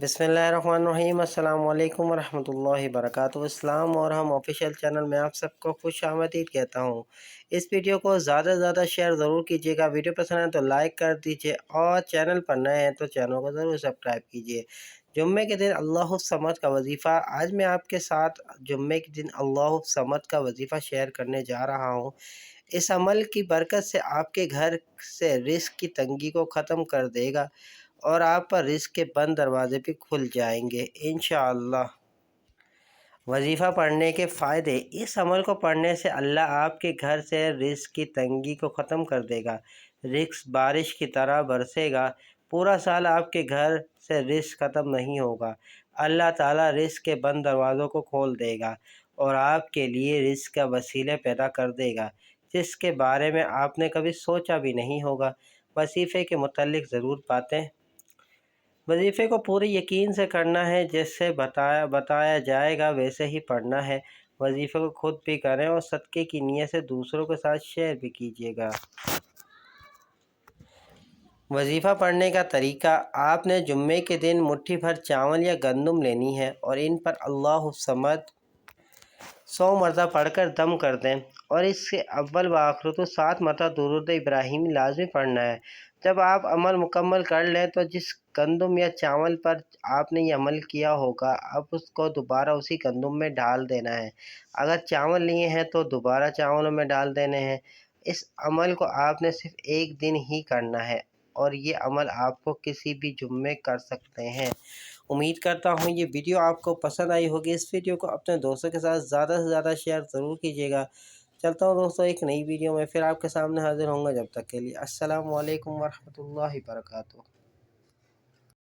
बिस्मिल्लाहिर्रहमानिर्रहीम। अस्सलाम वालेकुम वरहमतुल्लाहि वबरकातुहू। इस्लाम और हम ऑफिशियल चैनल में आप सबको खुश आमदीद कहता हूँ। इस वीडियो को ज़्यादा से ज़्यादा शेयर ज़रूर कीजिएगा। वीडियो पसंद है तो लाइक कर दीजिए और चैनल पर नए हैं तो चैनल को ज़रूर सब्सक्राइब कीजिए। जुम्मे के दिन अल्लाहु समद का वजीफ़ा। आज मैं आपके साथ जुम्मे के दिन अल्लाहु समद का वजीफ़ा शेयर करने जा रहा हूँ। इस अमल की बरकत से आपके घर से रिस्क की तंगी को ख़त्म कर देगा और आप पर रिस्क के बंद दरवाजे भी खुल जाएंगे इंशाअल्लाह। वजीफ़ा पढ़ने के फ़ायदे। इस अमल को पढ़ने से अल्लाह आपके घर से रिस्क की तंगी को ख़त्म कर देगा। रिस्क बारिश की तरह बरसेगा। पूरा साल आपके घर से रिस्क ख़त्म नहीं होगा। अल्लाह ताला रिस्क के बंद दरवाज़ों को खोल देगा और आपके लिए रिस्क का वसीले पैदा कर देगा जिसके बारे में आपने कभी सोचा भी नहीं होगा। वजीफ़े के मुतालिक ज़रूर बातें। वजीफ़े को पूरे यकीन से करना है, जैसे बताया जाएगा वैसे ही पढ़ना है। वजीफ़े को खुद भी करें और सदक़े की नीयत से दूसरों के साथ शेयर भी कीजिएगा। वजीफ़ा पढ़ने का तरीका। आपने जुम्मे के दिन मुट्ठी भर चावल या गंदम लेनी है और इन पर अल्लाहु समद 100 मरतबा पढ़कर दम कर दें और इससे अव्वल व आखिर तो 7 मरतबा दुरूद इब्राहिमी लाजमी पढ़ना है। जब आप अमल मुकम्मल कर लें तो जिस गंदम या चावल पर आपने ये अमल किया होगा अब उसको दोबारा उसी गंदम में डाल देना है। अगर चावल लिए हैं तो दोबारा चावलों में डाल देने हैं। इस अमल को आपने सिर्फ एक दिन ही करना है और ये अमल आपको किसी भी जुम्मे कर सकते हैं। उम्मीद करता हूँ ये वीडियो आपको पसंद आई होगी। इस वीडियो को अपने दोस्तों के साथ ज़्यादा से ज़्यादा शेयर ज़रूर कीजिएगा। चलता हूँ दोस्तों, एक नई वीडियो में फिर आपके सामने हाजिर होऊंगा। जब तक के लिए अस्सलाम वालेकुम वरहमतुल्लाहि वबरकातुहू।